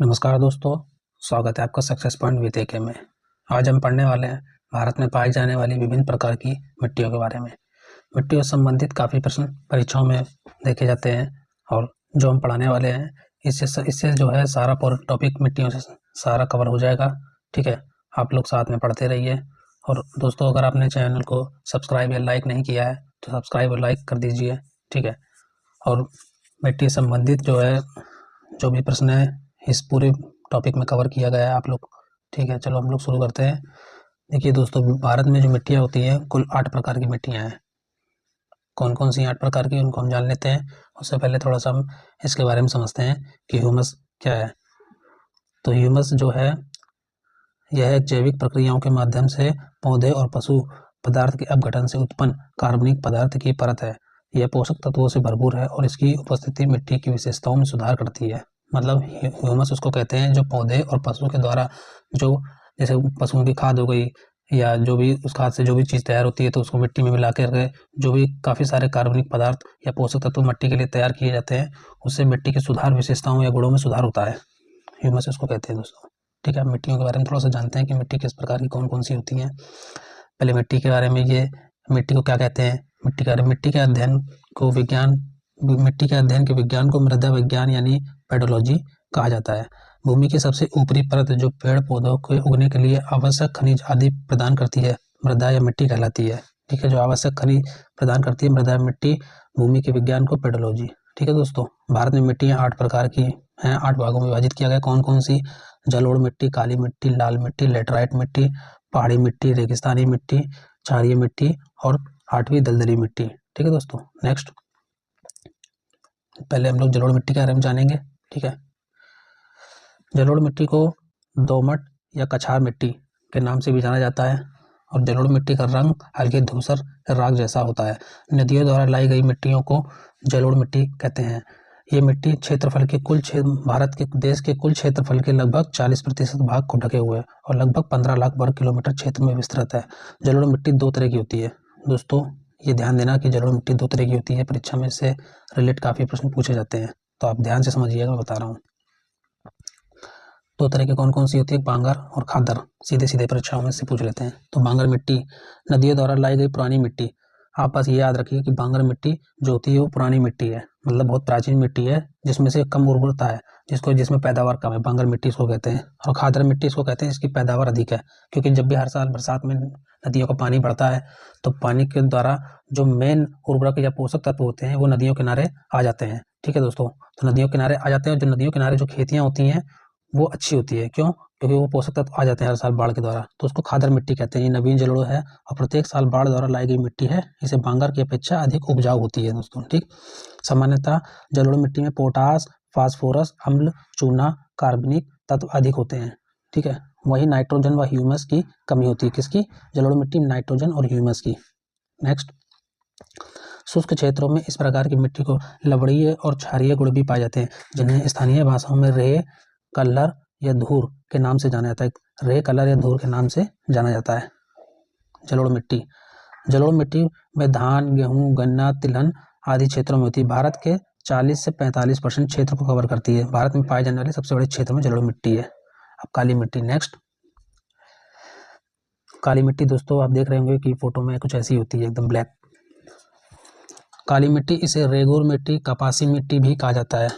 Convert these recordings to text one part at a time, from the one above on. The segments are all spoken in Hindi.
नमस्कार दोस्तों, स्वागत है आपका सक्सेस पॉइंट विद AK में। आज हम पढ़ने वाले हैं भारत में पाई जाने वाली विभिन्न प्रकार की मिट्टियों के बारे में। मिट्टियों से संबंधित काफ़ी प्रश्न परीक्षाओं में देखे जाते हैं और जो हम पढ़ाने वाले हैं इससे जो है सारा पूरा टॉपिक मिट्टियों से सारा कवर हो जाएगा। ठीक है, आप लोग साथ में पढ़ते रहिए। और दोस्तों, अगर आपने चैनल को सब्सक्राइब या लाइक नहीं किया है तो सब्सक्राइब और लाइक कर दीजिए। ठीक है, और मिट्टी से संबंधित जो भी प्रश्न है इस पूरे टॉपिक में कवर किया गया है आप लोग। ठीक है, चलो हम लोग शुरू करते हैं। देखिए दोस्तों, भारत में जो मिट्टियाँ होती हैं कुल 8 प्रकार की मिट्टियाँ हैं। कौन कौन सी 8 प्रकार की, उनको हम जान लेते हैं। उससे पहले थोड़ा सा हम इसके बारे में समझते हैं कि ह्यूमस क्या है। तो ह्यूमस जो है यह जैविक प्रक्रियाओं के माध्यम से पौधे और पशु पदार्थ के अपघटन से उत्पन्न कार्बनिक पदार्थ की परत है। यह पोषक तत्वों से भरपूर है और इसकी उपस्थिति मिट्टी की विशेषताओं में सुधार करती है। मतलब ह्यूमस उसको कहते हैं जो पौधे और पशु के द्वारा जो, जैसे पशुओं की खाद हो गई या जो भी उस खाद से जो भी चीज़ तैयार होती है तो उसको मिट्टी में मिला करके जो भी काफ़ी सारे कार्बनिक पदार्थ या पोषक तत्व मिट्टी के लिए तैयार किए जाते हैं, उससे मिट्टी की सुधार विशेषताओं या गुणों में सुधार होता है। ह्यूमस उसको कहते हैं दोस्तों। ठीक है, मिट्टियों के बारे में थोड़ा सा जानते हैं कि मिट्टी किस प्रकार की कौन कौन सी होती हैं। पहले मिट्टी के बारे में, ये मिट्टी को क्या कहते हैं। मिट्टी के अध्ययन के विज्ञान को मृदा विज्ञान यानी पेडोलॉजी कहा जाता है। भूमि की सबसे ऊपरी परत जो पेड़ पौधों के उगने के लिए आवश्यक खनिज आदि प्रदान करती है मृदा या मिट्टी कहलाती है। ठीक है, जो आवश्यक खनिज प्रदान करती है मृदा या मिट्टी, भूमि के विज्ञान को पेडोलॉजी। ठीक है दोस्तों, भारत में मिट्टियाँ 8 प्रकार की हैं, 8 भागों में विभाजित किया गया। कौन कौन सी? जलोढ़ मिट्टी, काली मिट्टी, लाल मिट्टी, लेटराइट मिट्टी, पहाड़ी मिट्टी, रेगिस्तानी मिट्टी, क्षारीय मिट्टी और 8वीं दलदली मिट्टी। ठीक है दोस्तों, नेक्स्ट पहले हम लोग जलोढ़ मिट्टी के बारे में जानेंगे। ठीक है, जलोढ़ मिट्टी को दोमट या कछार मिट्टी के नाम से भी जाना जाता है और जलोढ़ मिट्टी का रंग हल्के धूसर राख जैसा होता है। नदियों द्वारा लाई गई मिट्टियों को जलोढ़ मिट्टी कहते हैं। ये मिट्टी भारत के देश के कुल क्षेत्रफल के लगभग 40% भाग को ढके हुए है और लगभग 15 लाख वर्ग किलोमीटर क्षेत्र में विस्तृत है। जलोढ़ मिट्टी 2 तरह की होती है दोस्तों, ये ध्यान देना कि जलोढ़ मिट्टी 2 तरह की होती है। परीक्षा में से रिलेट काफ़ी प्रश्न पूछे जाते हैं, तो आप ध्यान से समझिएगा, मैं बता रहा हूँ। 2 तरह की कौन कौन सी होती है? बांगर और खादर। सीधे सीधे परीक्षाओं में से पूछ लेते हैं। तो बांगर मिट्टी नदियों द्वारा लाई गई पुरानी मिट्टी। आप बस ये याद रखिए कि बांगर मिट्टी जो होती है वो पुरानी मिट्टी है, मतलब बहुत प्राचीन मिट्टी है जिसमें से कम उर्वरता है, जिसमें पैदावार कम है। बांगर मिट्टी इसको कहते हैं। और खादर मिट्टी इसको कहते हैं जिसकी पैदावार अधिक है, क्योंकि जब भी हर साल बरसात में नदियों का पानी बढ़ता है तो पानी के द्वारा जो मेन उर्वरक या पोषक तत्व होते हैं वो नदियों किनारे आ जाते हैं। ठीक है दोस्तों, तो नदियों किनारे आ जाते हैं और जो नदियों किनारे जो खेतियाँ होती हैं वो अच्छी होती है। क्यों? क्योंकि वो पोषक तत्व आ जाते हैं हर साल बाढ़ के द्वारा, तो उसको खादर मिट्टी कहते हैं। ये नवीन जलोढ़ है और प्रत्येक साल बाढ़ द्वारा लाई गई मिट्टी है। इसे बांगर की अपेक्षा अधिक उपजाऊ होती है दोस्तों। ठीक, सामान्यतः जलोढ़ मिट्टी में पोटास, फास्फोरस, अम्ल, चूना, कार्बनिक तत्व अधिक होते हैं। ठीक है, वही नाइट्रोजन व ह्यूमस की कमी होती है। किसकी? जलोढ़ मिट्टी में नाइट्रोजन और ह्यूमस की। नेक्स्ट, शुष्क क्षेत्रों में इस प्रकार की मिट्टी को लवणीय और क्षारीय गुण भी पाए जाते हैं, जिन्हें स्थानीय भाषाओं में रेय, कल्लर या धूर के नाम से जाना जाता है। रेय, कलर या धूर के नाम से जाना जाता है। जलोढ़ मिट्टी में धान, गेहूं, गन्ना, तिलहन आदि क्षेत्रों में होती है। भारत के 40 से 45% क्षेत्र को कवर करती है। भारत में पाए जाने वाले सबसे बड़े क्षेत्र में जलोढ़ मिट्टी है। अब काली मिट्टी। नेक्स्ट, काली मिट्टी दोस्तों आप देख रहे होंगे कि फोटो में कुछ ऐसी होती है, एकदम ब्लैक। काली मिट्टी, इसे रेगुर मिट्टी, कपासी मिट्टी भी कहा जाता है।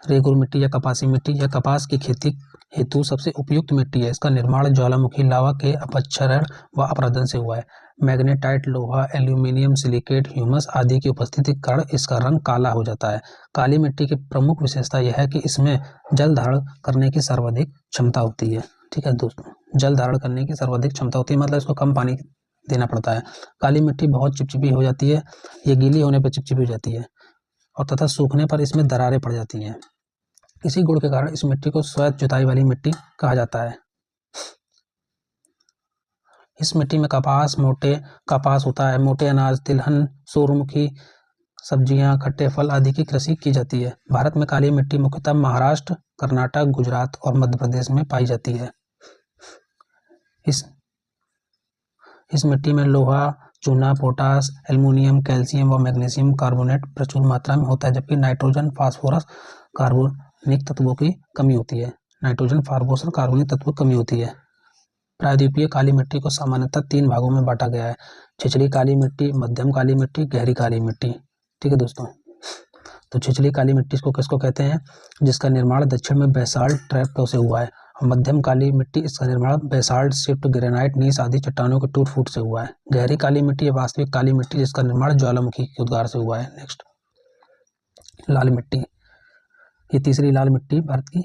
रेगुर मिट्टी या कपासी मिट्टी यह कपास की खेती हेतु सबसे उपयुक्त मिट्टी है। इसका निर्माण ज्वालामुखी लावा के अपक्षरण व अपरदन से हुआ है। मैग्नेटाइट, लोहा, एल्यूमिनियम, सिलिकेट, ह्यूमस आदि की उपस्थिति के कारण इसका रंग काला हो जाता है। काली मिट्टी की प्रमुख विशेषता यह है कि इसमें जल धारण करने की सर्वाधिक क्षमता होती है। ठीक है दोस्तों, जल धारण करने की सर्वाधिक क्षमता होती है, मतलब इसको कम पानी देना पड़ता है। काली मिट्टी बहुत चिपचिपी हो जाती है, ये गीली होने पर चिपचिपी हो जाती है और तथा सूखने पर इसमें दरारें पड़ जाती हैं। इसी गुण के कारण इस मिट्टी को स्वैत जुताई वाली मिट्टी कहा जाता है। इस मिट्टी में कपास होता है, मोटे अनाज, तिलहन, सूर्यमुखी, सब्जियां, खट्टे फल आदि की कृषि की जाती है। भारत में काली मिट्टी मुख्यतः महाराष्ट्र, कर्नाटक, गुजरात और मध्य प्रदेश में पाई जाती है। इस मिट्टी में लोहा, चूना, पोटास, एल्युमिनियम, कैल्शियम व मैग्नीशियम कार्बोनेट प्रचुर मात्रा में होता है, जबकि नाइट्रोजन, फास्फोरस, कार्बनिक तत्वों की कमी होती है। नाइट्रोजन, फास्फोरस, कार्बनिक तत्वों की कमी होती है। प्रायद्वीपीय काली मिट्टी को सामान्यतः 3 भागों में बांटा गया है: छिछली काली मिट्टी, मध्यम काली मिट्टी, गहरी काली मिट्टी। ठीक है दोस्तों, तो छिछली काली मिट्टी को किसको कहते हैं? जिसका निर्माण दक्षिण में बेसाल्ट ट्रैप से हुआ है। और मध्यम काली मिट्टी, इसका निर्माण बेसाल्ट, शिफ्ट, ग्रेनाइट, नीस आदि चट्टानों के टूट फूट से हुआ है। गहरी काली मिट्टी या वास्तविक काली मिट्टी, जिसका निर्माण ज्वालामुखी के उद्गार से हुआ है। नेक्स्ट, लाल मिट्टी। ये तीसरी लाल मिट्टी, भारत की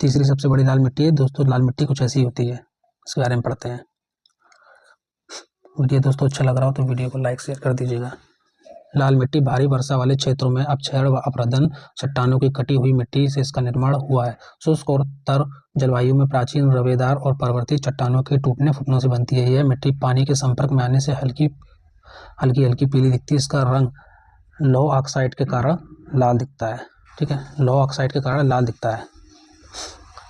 तीसरी सबसे बड़ी लाल मिट्टी है दोस्तों। लाल मिट्टी कुछ ऐसी होती है, इसके बारे में पढ़ते हैं। वीडियो दोस्तों अच्छा लग रहा हो तो वीडियो को लाइक शेयर कर दीजिएगा। लाल मिट्टी भारी वर्षा वाले क्षेत्रों में अपक्षय व अपरदन चट्टानों की कटी हुई मिट्टी से इसका निर्माण हुआ है। शुष्क और तर जलवायु में प्राचीन रवेदार और पर्वतीय चट्टानों के टूटने फूटने से बनती है। यह मिट्टी पानी के संपर्क में आने से हल्की हल्की पीली दिखती है। इसका रंग लौह ऑक्साइड के कारण लाल दिखता है। ठीक है, लौह ऑक्साइड के कारण लाल दिखता है।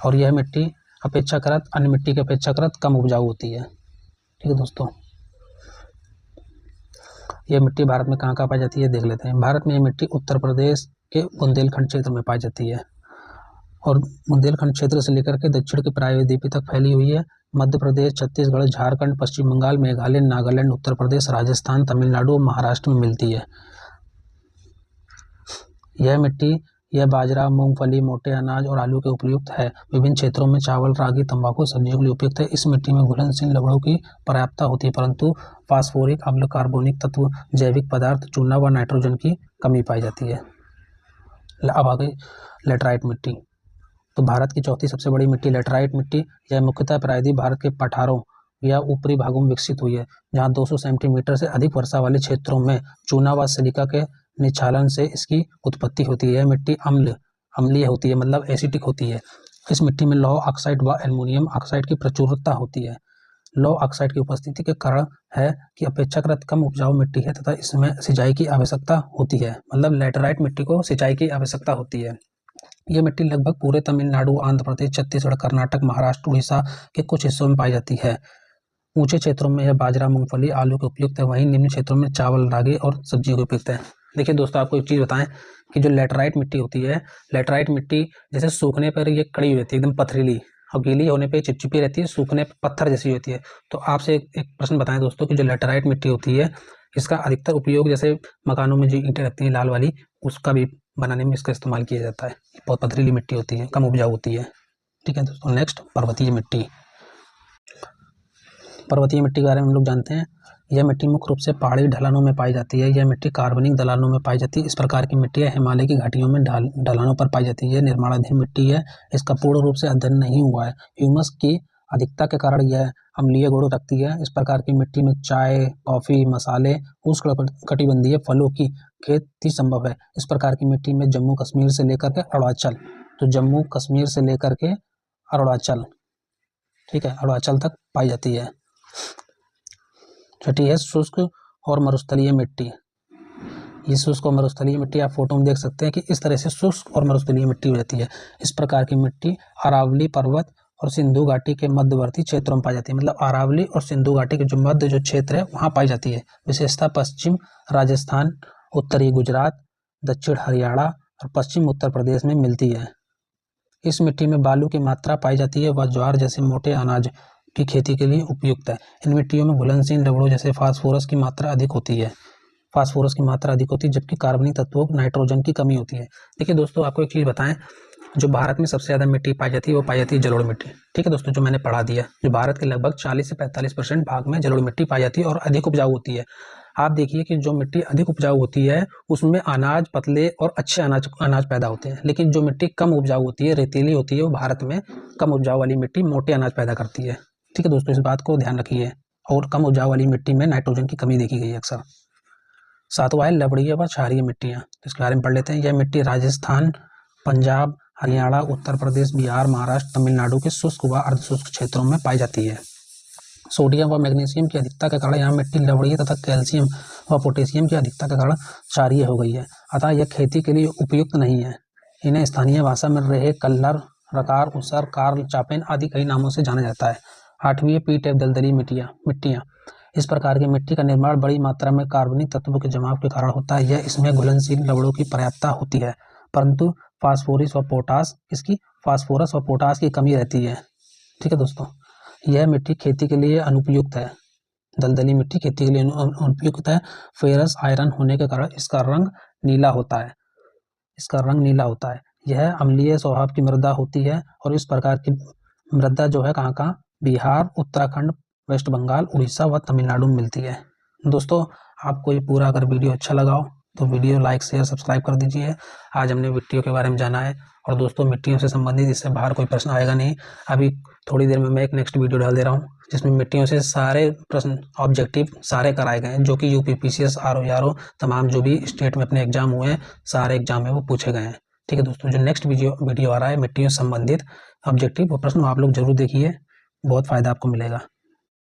और यह मिट्टी अपेक्षाकृत अन्य मिट्टी की अपेक्षाकृत कम उपजाऊ होती है। ठीक है दोस्तों, यह मिट्टी भारत में कहाँ पाई जाती है देख लेते हैं। भारत में यह मिट्टी उत्तर प्रदेश के बुंदेलखंड क्षेत्र में पाई जाती है और बुंदेलखंड क्षेत्र से लेकर के दक्षिण के प्रायद्वीप तक फैली हुई है। मध्य प्रदेश, छत्तीसगढ़, झारखंड, पश्चिम बंगाल, मेघालय, नागालैंड, उत्तर प्रदेश, राजस्थान, तमिलनाडु और महाराष्ट्र में मिलती है। यह मिट्टी यह बाजरा, मूंगफली, मोटे अनाज और आलू के उपयुक्त है। विभिन्न क्षेत्रों में चावल, रागी, तंबाकू, सब्जियों के लिए उपयुक्त है। इस मिट्टी में घुलनशील लवणों की पर्याप्तता होती है, परंतु फास्फोरिक अम्ल, कार्बनिक तत्व, जैविक पदार्थ, चूना व नाइट्रोजन की कमी पाई जाती है। अब आ गई लेटराइट मिट्टी। तो भारत की चौथी सबसे बड़ी मिट्टी लेटराइट मिट्टी। यह मुख्यतः प्रायद्वीप भारत के पठारों या ऊपरी भागों में विकसित हुई है, जहाँ 200 सेंटीमीटर से अधिक वर्षा वाले क्षेत्रों में चूना व सिलिका के निक्षालन से इसकी उत्पत्ति होती है। यह मिट्टी अम्लीय होती है, मतलब एसिडिक होती है। इस मिट्टी में लौह ऑक्साइड व एल्युमिनियम ऑक्साइड की प्रचुरता होती है। लौह ऑक्साइड की उपस्थिति के कारण है कि अपेक्षाकृत कम उपजाऊ मिट्टी है तथा इसमें सिंचाई की आवश्यकता होती है। मतलब लेटराइट मिट्टी को सिंचाई की आवश्यकता होती है। यह मिट्टी लगभग पूरे तमिलनाडु, आंध्र प्रदेश, छत्तीसगढ़, कर्नाटक, महाराष्ट्र, उड़ीसा के कुछ हिस्सों में पाई जाती है। ऊंचे क्षेत्रों में यह बाजरा, मूंगफली, आलू के उपयुक्त है। वहीं निम्न क्षेत्रों में चावल, रागी और सब्जियों के उपयुक्त है। देखिए दोस्तों, आपको एक चीज़ बताएं कि जो लेटराइट मिट्टी होती है, लेटराइट मिट्टी जैसे सूखने पर ये कड़ी हुई रहती है, एकदम पथरीली, और गीली होने पे चिपचिपी रहती है, सूखने पर पत्थर जैसी होती है। तो आपसे एक प्रश्न बताएं दोस्तों कि जो लेटराइट मिट्टी होती है, इसका अधिकतर उपयोग जैसे मकानों में जो ईंटें लगती हैं लाल वाली, उसका भी बनाने में इसका इस्तेमाल किया जाता है। बहुत पथरीली मिट्टी होती है, कम उपजाऊ होती है। ठीक है दोस्तों, नेक्स्ट पर्वतीय मिट्टी। पर्वतीय मिट्टी के बारे में हम लोग जानते हैं। यह मिट्टी मुख्य रूप से पहाड़ी ढलानों में पाई जाती है। यह मिट्टी कार्बनिक ढलानों में पाई जाती है। इस प्रकार की मिट्टी हिमालय की घाटियों में ढलानों पर पाई जाती है। यह निर्माणाधीन मिट्टी है, इसका पूर्ण रूप से अध्ययन नहीं हुआ है। ह्यूमस की अधिकता के कारण यह अम्लीय गुण रखती है। इस प्रकार की मिट्टी में चाय, कॉफी, मसाले, उष्णकटिबंधीय फलों की खेती संभव है। इस प्रकार की मिट्टी में जम्मू कश्मीर से लेकर के अरुणाचल, तो जम्मू कश्मीर से लेकर के अरुणाचल, ठीक है, अरुणाचल तक पाई जाती है। छठी है शुष्क और मरुस्थलीय मिट्टी। ये शुष्क और मरुस्थलीय मिट्टी आप फोटो में देख सकते हैं कि इस तरह से शुष्क और मरुस्थलीय मिट्टी हो जाती है। इस प्रकार की मिट्टी अरावली पर्वत और सिंधु घाटी के मध्यवर्ती क्षेत्रों में पाई जाती है। मतलब अरावली और सिंधु घाटी के जो मध्य जो क्षेत्र है वहाँ पाई जाती है। विशेषतः पश्चिम राजस्थान, उत्तरी गुजरात, दक्षिण हरियाणा और पश्चिम उत्तर प्रदेश में मिलती है। इस मिट्टी में बालू की मात्रा पाई जाती है व ज्वार जैसे मोटे अनाज की खेती के लिए उपयुक्त है। इन मिट्टियों में घुलनशील लवणों जैसे फास्फोरस की मात्रा अधिक होती है। जबकि कार्बनिक तत्वों नाइट्रोजन की कमी होती है। देखिए दोस्तों, आपको एक चीज़ बताएं, जो भारत में सबसे ज़्यादा मिट्टी पाई जाती है वो पाई जाती है जलोढ़ मिट्टी। ठीक है दोस्तों, जो मैंने पढ़ा दिया, जो भारत के लगभग 40 से 45% भाग में जलोढ़ मिट्टी पाई जाती है और अधिक उपजाऊ होती है। आप देखिए कि जो मिट्टी अधिक उपजाऊ होती है उसमें अनाज पतले और अच्छे अनाज पैदा होते हैं, लेकिन जो मिट्टी कम उपजाऊ होती है, रेतीली होती है, वो भारत में कम उपजाऊ वाली मिट्टी मोटे अनाज पैदा करती है। ठीक है दोस्तों, इस बात को ध्यान रखिए। और कम उपजाऊ वाली मिट्टी में नाइट्रोजन की कमी देखी गई है अक्सर। सातवां है लवणीय व क्षारीय मिट्टियाँ। इसके बारे में पढ़ लेते हैं। यह मिट्टी राजस्थान, पंजाब, हरियाणा, उत्तर प्रदेश, बिहार, महाराष्ट्र, तमिलनाडु के शुष्क व अर्धशुष्क क्षेत्रों में पाई जाती है। सोडियम व मैग्नीशियम की अधिकता के कारण यहाँ मिट्टी लवणीय तथा कैल्शियम व पोटेशियम की अधिकता के कारण क्षारीय हो गई है। अतः यह खेती के लिए उपयुक्त नहीं है। इन्हें स्थानीय भाषा में रेहे, कल्लर, रकार, उसर, कार्ल, चापेन आदि कई नामों से जाना जाता है। 8वीं पी टाइप दलदली मिट्टियाँ। इस प्रकार की मिट्टी का निर्माण बड़ी मात्रा में कार्बनिक तत्वों के जमाव के कारण होता है। यह इसमें घुलनशील लवणों की पर्याप्तता होती है, परंतु फास्फोरस और पोटास की कमी रहती है। ठीक है दोस्तों, यह मिट्टी खेती के लिए अनुपयुक्त है। दलदली मिट्टी खेती के लिए अनुपयुक्त है। फेरस आयरन होने के कारण इसका रंग नीला होता है। यह अम्लीय स्वभाव की मृदा होती है और इस प्रकार की मृदा जो है कहाँ बिहार, उत्तराखंड, वेस्ट बंगाल, उड़ीसा व तमिलनाडु में मिलती है। दोस्तों, आपको ये पूरा अगर वीडियो अच्छा लगा हो तो वीडियो लाइक शेयर सब्सक्राइब कर दीजिए। आज हमने मिट्टियों के बारे में जाना है और दोस्तों मिट्टियों से संबंधित इससे बाहर कोई प्रश्न आएगा नहीं। अभी थोड़ी देर में मैं एक नेक्स्ट वीडियो डाल दे रहा हूँ जिसमें मिट्टियों से सारे प्रश्न ऑब्जेक्टिव सारे कराए गए हैं, जो कि यूपीपीसीएस, आरओ तमाम जो भी स्टेट में अपने एग्जाम हुए हैं सारे एग्जाम में वो पूछे गए हैं। ठीक है दोस्तों, जो नेक्स्ट वीडियो आ रहा है मिट्टियों से संबंधित ऑब्जेक्टिव वो प्रश्न आप लोग जरूर देखिए, बहुत फायदा आपको मिलेगा।